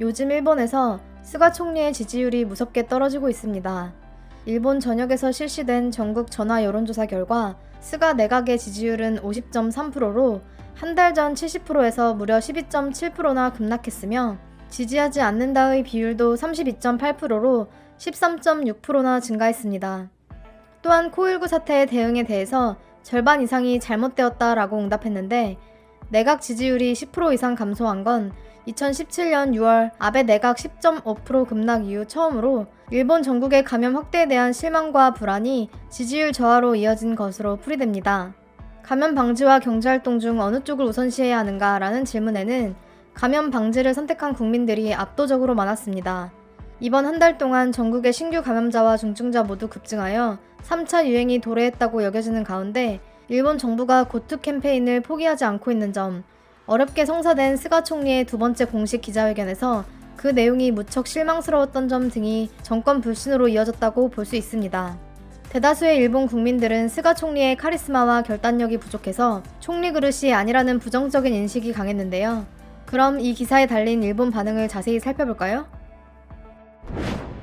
요즘 일본에서 스가 총리의 지지율이 무섭게 떨어지고 있습니다. 일본 전역에서 실시된 전국 전화 여론조사 결과 스가 내각의 지지율은 50.3%로 한 달 전 70%에서 무려 12.7%나 급락했으며 지지하지 않는다의 비율도 32.8%로 13.6%나 증가했습니다. 또한 코일9 사태의 대응에 대해서 절반 이상이 잘못되었다라고 응답했는데 내각 지지율이 10% 이상 감소한 건 2017년 6월 아베 내각 10.5% 급락 이후 처음으로 일본 전국의 감염 확대에 대한 실망과 불안이 지지율 저하로 이어진 것으로 풀이됩니다. 감염 방지와 경제활동 중 어느 쪽을 우선시해야 하는가라는 질문에는 감염 방지를 선택한 국민들이 압도적으로 많았습니다. 이번 한 달 동안 전국의 신규 감염자와 중증자 모두 급증하여 3차 유행이 도래했다고 여겨지는 가운데 일본 정부가 고투 캠페인을 포기하지 않고 있는 점, 어렵게 성사된 스가 총리의 두 번째 공식 기자회견에서 그 내용이 무척 실망스러웠던 점 등이 정권 불신으로 이어졌다고 볼 수 있습니다. 대다수의 일본 국민들은 스가 총리의 카리스마와 결단력이 부족해서 총리 그릇이 아니라는 부정적인 인식이 강했는데요. 그럼 이 기사에 달린 일본 반응을 자세히 살펴볼까요?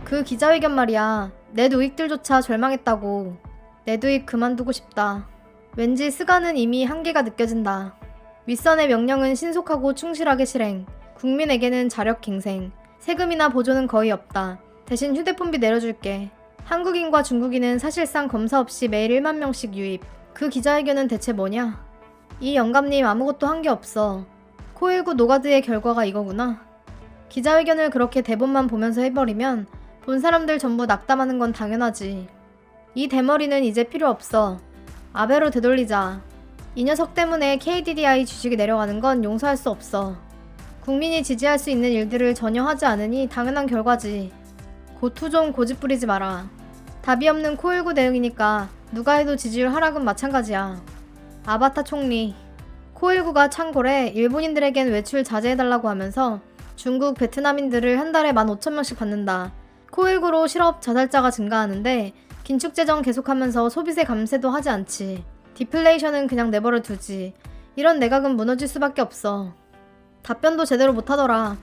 그 기자회견 말이야. 내 누익들조차 절망했다고. 내 누익 그만두고 싶다. 왠지 스가는 이미 한계가 느껴진다. 윗선의 명령은 신속하고 충실하게 실행. 국민에게는 자력갱생. 세금이나 보조는 거의 없다. 대신 휴대폰비 내려줄게. 한국인과 중국인은 사실상 검사 없이 매일 1만 명씩 유입. 그 기자회견은 대체 뭐냐? 이 영감님 아무것도 한 게 없어. 코일9 노가드의 결과가 이거구나. 기자회견을 그렇게 대본만 보면서 해버리면 본 사람들 전부 낙담하는 건 당연하지. 이 대머리는 이제 필요 없어. 아베로 되돌리자. 이 녀석 때문에 KDDI 주식이 내려가는 건 용서할 수 없어. 국민이 지지할 수 있는 일들을 전혀 하지 않으니 당연한 결과지. 고투 좀 고집 부리지 마라. 답이 없는 코일9 대응이니까 누가 해도 지지율 하락은 마찬가지야. 아바타 총리. 코일9가 창궐해 일본인들에겐 외출 자제해달라고 하면서 중국, 베트남인들을 한 달에 15,000명씩 받는다. 코일9로 실업 자살자가 증가하는데 긴축재정 계속하면서 소비세 감세도 하지 않지. 디플레이션은 그냥 내버려 두지. 이런 내각은 무너질 수밖에 없어. 답변도 제대로 못하더라.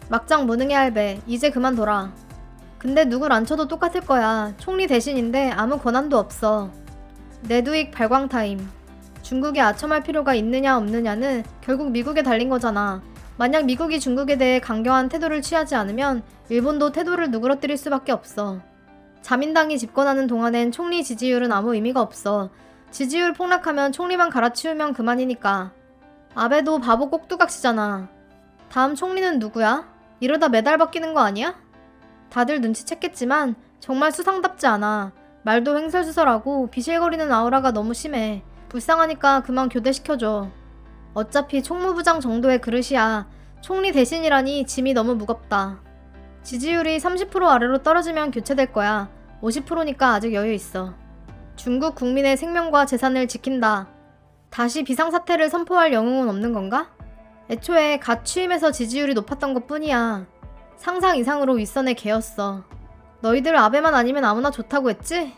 막장 무능의 할배. 이제 그만둬라. 근데 누굴 앉혀도 똑같을 거야. 총리 대신인데 아무 권한도 없어. 내두익 발광 타임. 중국이 아첨할 필요가 있느냐 없느냐는 결국 미국에 달린 거잖아. 만약 미국이 중국에 대해 강경한 태도를 취하지 않으면 일본도 태도를 누그러뜨릴 수밖에 없어. 자민당이 집권하는 동안엔 총리 지지율은 아무 의미가 없어. 지지율 폭락하면 총리만 갈아치우면 그만이니까. 아베도 바보 꼭두각시잖아. 다음 총리는 누구야? 이러다 매달 바뀌는 거 아니야? 다들 눈치챘겠지만 정말 수상답지 않아. 말도 횡설수설하고 비실거리는 아우라가 너무 심해. 불쌍하니까 그만 교대시켜줘. 어차피 총무부장 정도의 그릇이야. 총리 대신이라니 짐이 너무 무겁다. 지지율이 30% 아래로 떨어지면 교체될 거야. 50%니까 아직 여유 있어. 중국 국민의 생명과 재산을 지킨다. 다시 비상사태를 선포할 영웅은 없는 건가? 애초에 갓 취임해서 지지율이 높았던 것 뿐이야. 상상 이상으로 윗선의 개였어. 너희들 아베만 아니면 아무나 좋다고 했지?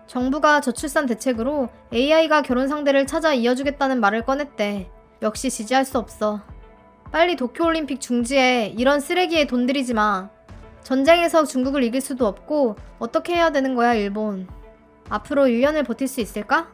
정부가 저출산 대책으로 AI가 결혼 상대를 찾아 이어주겠다는 말을 꺼냈대. 역시 지지할 수 없어. 빨리 도쿄올림픽 중지해. 이런 쓰레기에 돈 들이지 마. 전쟁에서 중국을 이길 수도 없고 어떻게 해야 되는 거야 일본. 앞으로 1년을 버틸 수 있을까?